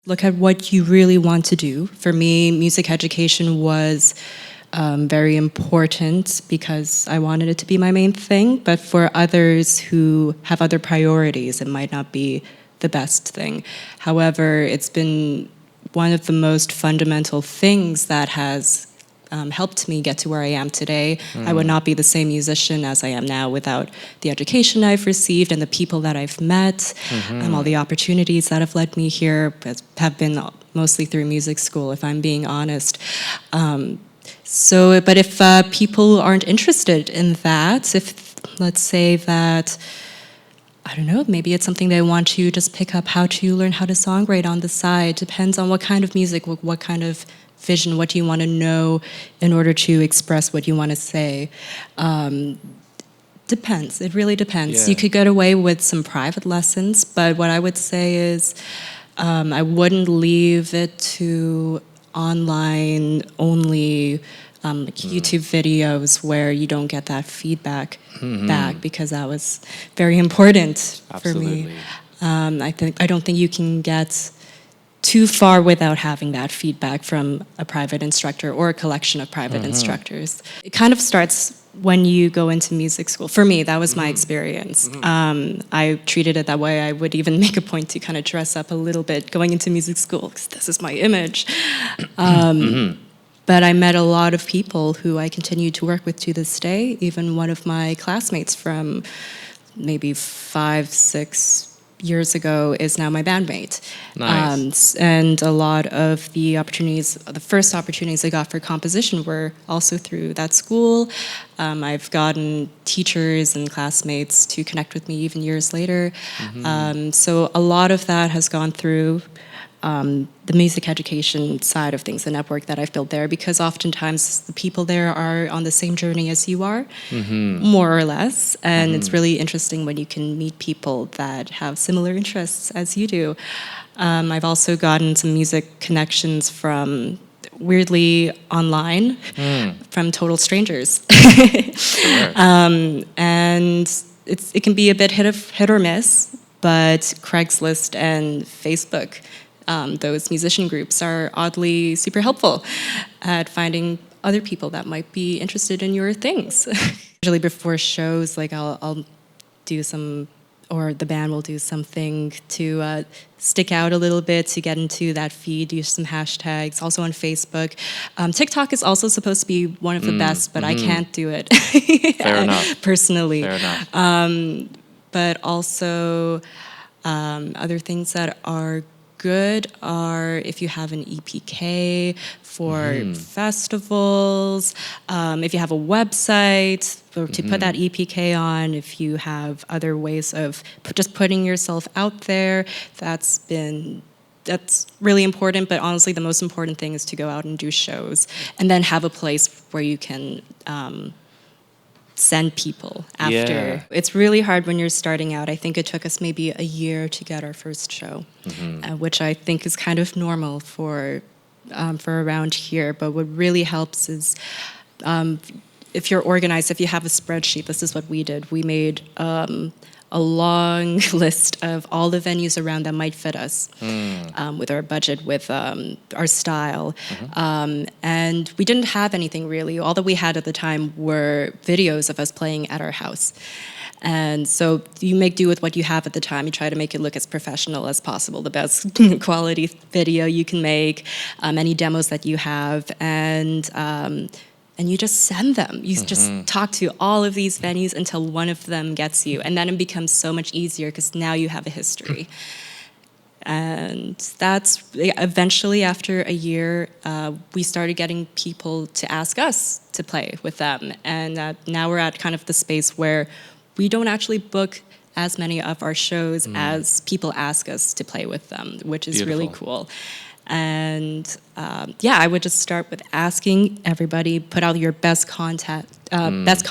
look at what you really want to do. For me, music education was very important because I wanted it to be my main thing, but for others who have other priorities, it might not be the best thing. However, it's been one of the most fundamental things that has helped me get to where I am today. I would not be the same musician as I am now without the education I've received and the people that I've met. All the opportunities that have led me here have been mostly through music school, if I'm being honest. But if people aren't interested in that, if let's say that, I don't know, maybe it's something they want to just pick up how to learn how to songwrite on the side. Depends on what kind of music, what kind of vision, what do you want to know in order to express what you want to say. Depends, it really depends. Yeah. You could get away with some private lessons, but what I would say is I wouldn't leave it to online only like YouTube videos where you don't get that feedback back, because that was very important for me. I don't think you can get too far without having that feedback from a private instructor or a collection of private instructors. It kind of starts when you go into music school. For me, that was my experience. I treated it that way. I would even make a point to kind of dress up a little bit going into music school, because this is my image. But I met a lot of people who I continue to work with to this day. Even one of my classmates from maybe 5, 6 years ago is now my bandmate. Nice. And a lot of the opportunities, the first opportunities I got for composition were also through that school. I've gotten teachers and classmates to connect with me even years later. So a lot of that has gone through the music education side of things, the network that I've built there, because oftentimes the people there are on the same journey as you are, more or less, and it's really interesting when you can meet people that have similar interests as you do. I've also gotten some music connections from, weirdly, online, from total strangers. And it can be a bit hit or miss, but Craigslist and Facebook, those musician groups are oddly super helpful at finding other people that might be interested in your things. Usually before shows, like I'll do some, or the band will do something to stick out a little bit, to get into that feed, use some hashtags, also on Facebook. TikTok is also supposed to be one of the best, but I can't do it. Fair enough. Personally. Fair enough. But also other things that are good are if you have an EPK for festivals, if you have a website to put that EPK on, if you have other ways of just putting yourself out there, that's really important. But honestly, the most important thing is to go out and do shows and then have a place where you can send people after. Yeah. It's really hard when you're starting out. I think it took us maybe a year to get our first show, which I think is kind of normal for around here. But what really helps is if you're organized, if you have a spreadsheet. This is what we did. We made a long list of all the venues around that might fit us with our budget, with our style. And we didn't have anything really. All that we had at the time were videos of us playing at our house. And so you make do with what you have at the time. You try to make it look as professional as possible, the best quality video you can make, any demos that you have, and you just send them. You just talk to all of these venues until one of them gets you. And then it becomes so much easier because now you have a history. And that's eventually, after a year, we started getting people to ask us to play with them. And now we're at kind of the space where we don't actually book as many of our shows as people ask us to play with them, which is really cool. And I would just start with asking everybody, put out your best content as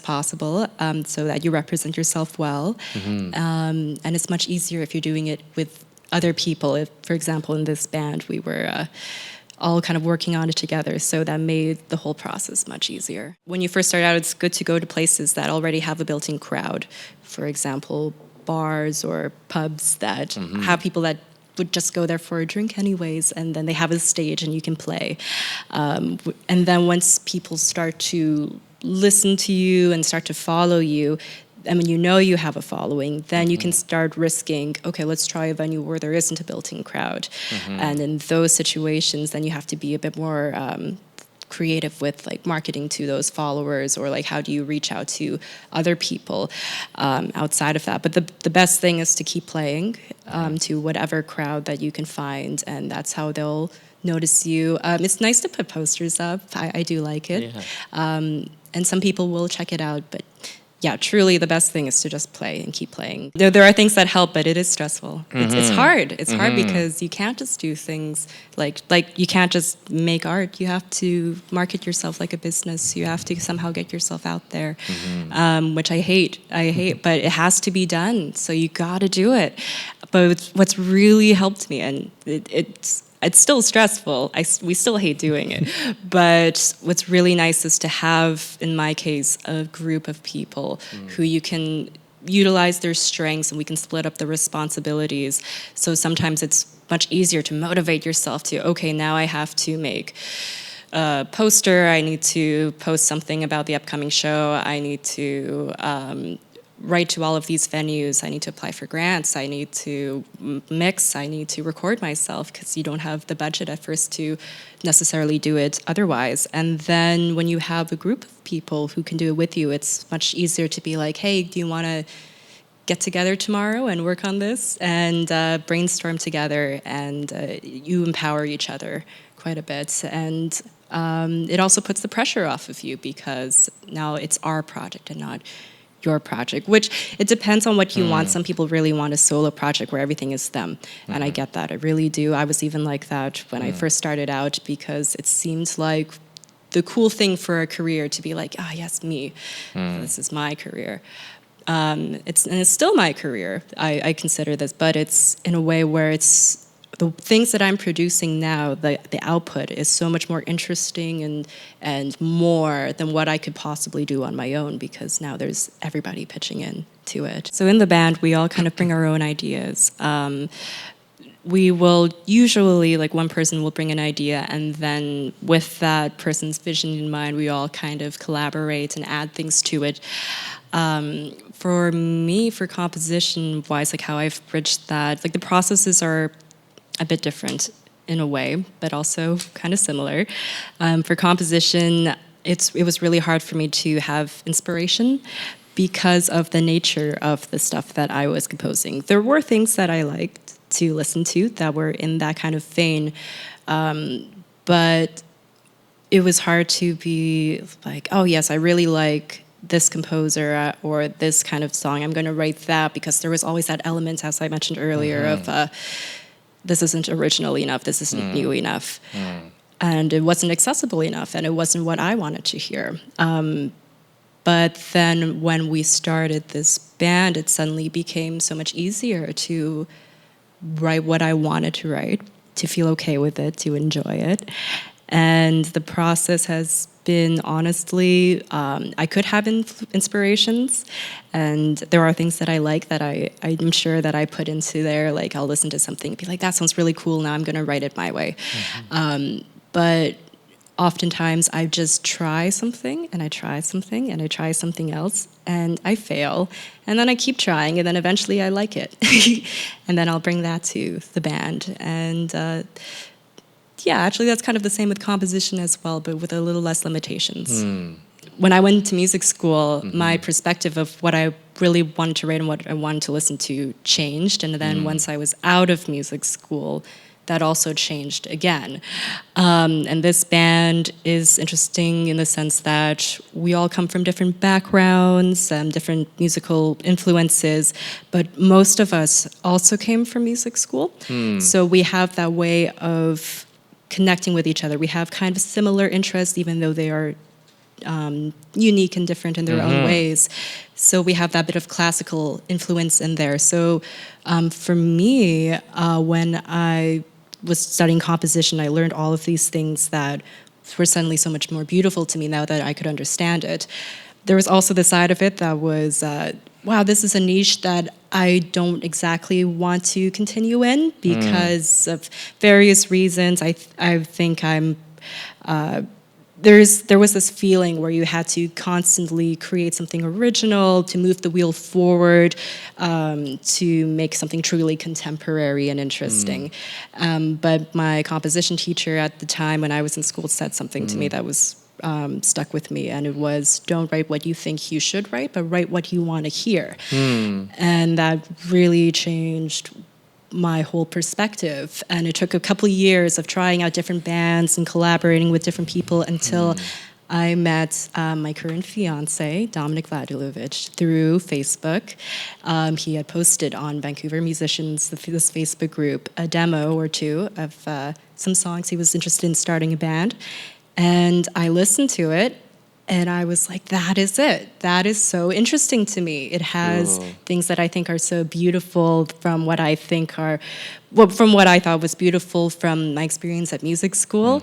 possible, so that you represent yourself well. And it's much easier if you're doing it with other people. If, for example, in this band, we were all kind of working on it together, so that made the whole process much easier. When you first start out, it's good to go to places that already have a built-in crowd. For example, bars or pubs that have people that would just go there for a drink anyways, and then they have a stage and you can play. And then once people start to listen to you and start to follow you, I mean, you know you have a following, then you can start risking, okay, let's try a venue where there isn't a built-in crowd. And in those situations, then you have to be a bit more creative with like marketing to those followers, or like how do you reach out to other people outside of that. But the best thing is to keep playing to whatever crowd that you can find, and that's how they'll notice you. It's nice to put posters up. I do like it. And some people will check it out, but yeah, truly the best thing is to just play and keep playing. There are things that help, but it is stressful. It's hard. It's hard because you can't just do things like you can't just make art. You have to market yourself like a business. You have to somehow get yourself out there, which I hate, but it has to be done. So you got to do it. But what's really helped me, and it's still stressful. We still hate doing it. But what's really nice is to have, in my case, a group of people who you can utilize their strengths, and we can split up the responsibilities. So sometimes it's much easier to motivate yourself to, okay, now I have to make a poster. I need to post something about the upcoming show. I need to write to all of these venues. I need to apply for grants. I need to mix. I need to record myself, because you don't have the budget at first to necessarily do it otherwise. And then when you have a group of people who can do it with you, it's much easier to be like, hey, do you want to get together tomorrow and work on this and brainstorm together, and you empower each other quite a bit. And it also puts the pressure off of you, because now it's our project and not your project, which it depends on what you want. Some people really want a solo project where everything is them, and I get that. I really do. I was even like that when I first started out, because it seemed like the cool thing for a career to be like, yes, me. This is my career. It's still my career. I consider this, but it's in a way where it's the things that I'm producing now, the output is so much more interesting and more than what I could possibly do on my own, because now there's everybody pitching in to it. So in the band, we all kind of bring our own ideas. We will usually, like, one person will bring an idea, and then with that person's vision in mind, we all kind of collaborate and add things to it. For me, for composition-wise, like how I've bridged that, like the processes are a bit different in a way, but also kind of similar. For composition, it was really hard for me to have inspiration because of the nature of the stuff that I was composing. There were things that I liked to listen to that were in that kind of vein, but it was hard to be like, oh yes, I really like this composer or this kind of song. I'm going to write that, because there was always that element, as I mentioned earlier, of this isn't original enough, this isn't new enough. And it wasn't accessible enough, and it wasn't what I wanted to hear. But then when we started this band, it suddenly became so much easier to write what I wanted to write, to feel okay with it, to enjoy it. And the process has been, honestly, I could have inspirations, and there are things that I like that I'm sure that I put into there. Like, I'll listen to something and be like, that sounds really cool, now I'm going to write it my way. But oftentimes I just try something, and I try something, and I try something else, and I fail, and then I keep trying, and then eventually I like it. And then I'll bring that to the band. And yeah, actually, that's kind of the same with composition as well, but with a little less limitations. When I went to music school, my perspective of what I really wanted to write and what I wanted to listen to changed. And then once I was out of music school, that also changed again. And this band is interesting in the sense that we all come from different backgrounds, different musical influences, but most of us also came from music school. So we have that way of connecting with each other. We have kind of similar interests, even though they are unique and different in their own ways. So we have that bit of classical influence in there. So for me, when I was studying composition, I learned all of these things that were suddenly so much more beautiful to me now that I could understand it. There was also the side of it that was wow, this is a niche that I don't exactly want to continue in because of various reasons. I think I'm there was this feeling where you had to constantly create something original to move the wheel forward, to make something truly contemporary and interesting. But my composition teacher at the time when I was in school said something to me that was stuck with me, and it was, don't write what you think you should write, but write what you want to hear. And that really changed my whole perspective. And it took a couple of years of trying out different bands and collaborating with different people until I met my current fiance, Dominic Vladilovich, through Facebook. He had posted on Vancouver Musicians, this Facebook group, a demo or two of some songs he was interested in starting a band. And I listened to it, and I was like, that is it. That is so interesting to me. It has things that I think are so beautiful from what I think are, well, from what I thought was beautiful from my experience at music school.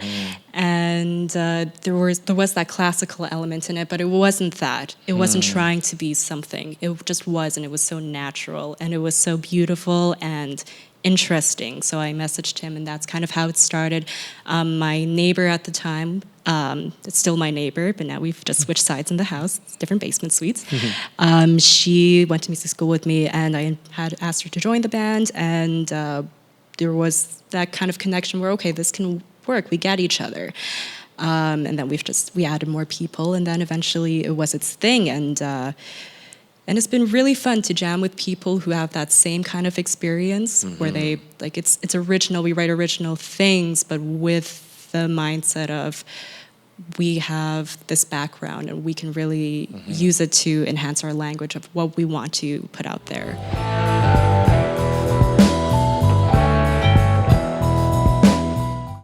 And there was that classical element in it, but it wasn't that. It wasn't trying to be something. It just was, and it was so natural, and it was so beautiful and interesting. So I messaged him, and that's kind of how it started. My neighbor at the time, it's still my neighbor, but now we've just switched sides in the house. It's different basement suites. She went to music school with me, and I had asked her to join the band, and there was that kind of connection where, okay, this can work. We get each other. And then we added more people, and then eventually it was its thing. And it's been really fun to jam with people who have that same kind of experience, where they, like, it's original, we write original things, but with the mindset of, we have this background and we can really use it to enhance our language of what we want to put out there.